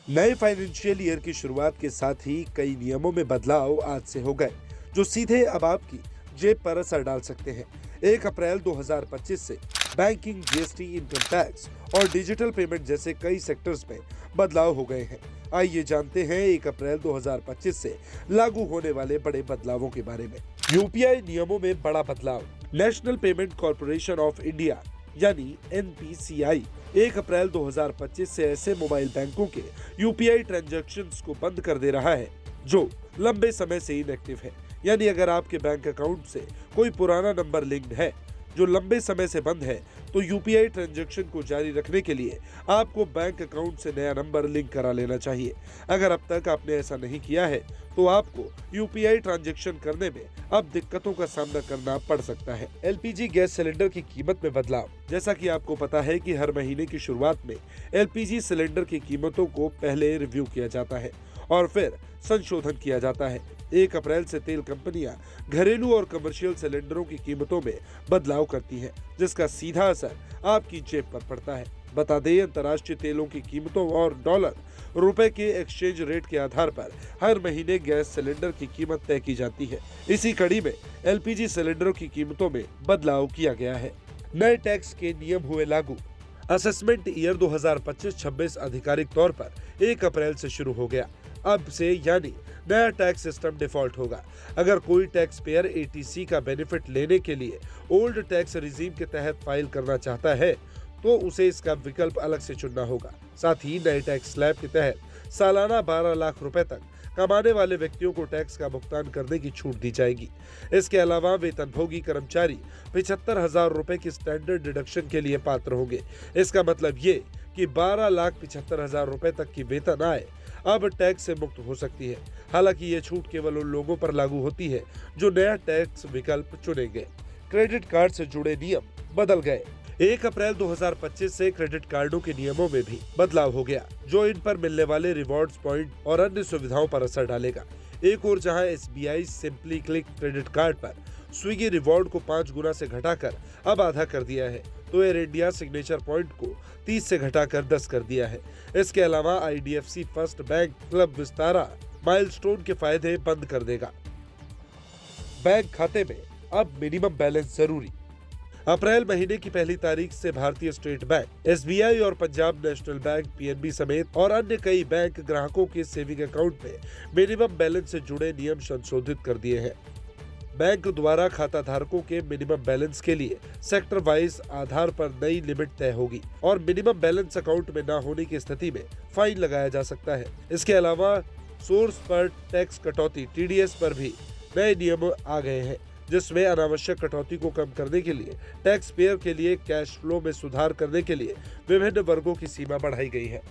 नए financial year की शुरुआत के साथ ही कई नियमों में बदलाव आज से हो गए, जो सीधे अब आपकी जेब पर असर डाल सकते हैं। 1 अप्रैल 2025 से बैंकिंग, जीएसटी, इनकम टैक्स और डिजिटल पेमेंट जैसे कई सेक्टर्स में बदलाव हो गए हैं। आइए जानते हैं 1 अप्रैल 2025 से लागू होने वाले बड़े बदलावों के बारे में। यूपीआई नियमों में बड़ा बदलाव। National payment corporation of India यानी एनपीसीआई 1 अप्रैल 2025 से ऐसे मोबाइल बैंकों के यूपीआई ट्रांजैक्शंस को बंद कर दे रहा है जो लंबे समय से इनएक्टिव है। यानी अगर आपके बैंक अकाउंट से कोई पुराना नंबर लिंक्ड है जो लंबे समय से बंद है, तो यूपीआई ट्रांजैक्शन को जारी रखने के लिए आपको बैंक अकाउंट से नया नंबर लिंक करा लेना चाहिए। अगर अब तक आपने ऐसा नहीं किया है तो आपको यूपीआई ट्रांजैक्शन करने में अब दिक्कतों का सामना करना पड़ सकता है। एलपीजी गैस सिलेंडर की कीमत में बदलाव। जैसा कि आपको पता है कि हर महीने की शुरुआत में एलपीजी सिलेंडर की कीमतों को पहले रिव्यू किया जाता है और फिर संशोधन किया जाता है। 1 अप्रैल से तेल कंपनियां घरेलू और कमर्शियल सिलेंडरों की कीमतों में बदलाव करती हैं, जिसका सीधा असर आपकी जेब पर पड़ता है। बता दें, अंतर्राष्ट्रीय तेलों की कीमतों और डॉलर रुपए के एक्सचेंज रेट के आधार पर हर महीने गैस सिलेंडर की कीमत तय की जाती है। इसी कड़ी में एलपीजी सिलेंडरों की कीमतों में बदलाव किया गया है। नए टैक्स के नियम हुए लागू। असेसमेंट ईयर 2025-26 आधिकारिक तौर पर 1 अप्रैल से शुरू हो गया। अब से यानी नया टैक्स सिस्टम डिफॉल्ट होगा। अगर कोई टैक्स पेयर एटीसी का बेनिफिट लेने के लिए ओल्ड टैक्स रिजीम के तहत फाइल करना चाहता है तो उसे इसका विकल्प अलग से चुनना होगा। साथ ही नए टैक्स स्लैब के तहत सालाना 12 लाख रुपए तक कमाने वाले व्यक्तियों को टैक्स का भुगतान करने की छूट दी जाएगी। इसके अलावा वेतनभोगी कर्मचारी 75,000 रुपए की स्टैंडर्ड डिडक्शन के लिए पात्र होंगे। इसका मतलब ये कि 12,75,000 रुपए तक की वेतन आय अब टैक्स से मुक्त हो सकती है। हालांकि ये छूट केवल उन लोगों पर लागू होती है जो नया टैक्स विकल्प चुनेंगे। क्रेडिट कार्ड से जुड़े नियम बदल गए। 1 अप्रैल 2025 से क्रेडिट कार्डों के नियमों में भी बदलाव हो गया, जो इन पर मिलने वाले रिवॉर्ड्स पॉइंट और अन्य सुविधाओं पर असर डालेगा। एक और जहां SBI simply click credit card पर स्विगी रिवॉर्ड को 5 गुना से घटाकर अब आधा कर दिया है, तो एयर इंडिया सिग्नेचर पॉइंट को 30 से घटाकर 10 कर दिया है। इसके अलावा IDFC first bank club Vistara milestone के फायदे बंद कर देगा। बैंक खाते में अब मिनिमम बैलेंस जरूरी। अप्रैल महीने की पहली तारीख से भारतीय स्टेट बैंक, एसबीआई और पंजाब नेशनल बैंक पीएनबी समेत और अन्य कई बैंक ग्राहकों के सेविंग अकाउंट में मिनिमम बैलेंस से जुड़े नियम संशोधित कर दिए हैं। बैंक द्वारा खाता धारकों के मिनिमम बैलेंस के लिए सेक्टर वाइज आधार पर नई लिमिट तय होगी और मिनिमम बैलेंस अकाउंट में न होने की स्थिति में फाइन लगाया जा सकता है। इसके अलावा सोर्स पर टैक्स कटौती टीडीएस पर भी नए नियम आ गए हैं, जिसमें अनावश्यक कटौती को कम करने के लिए टैक्स पेयर के लिए कैश फ्लो में सुधार करने के लिए विभिन्न वर्गों की सीमा बढ़ाई गई है।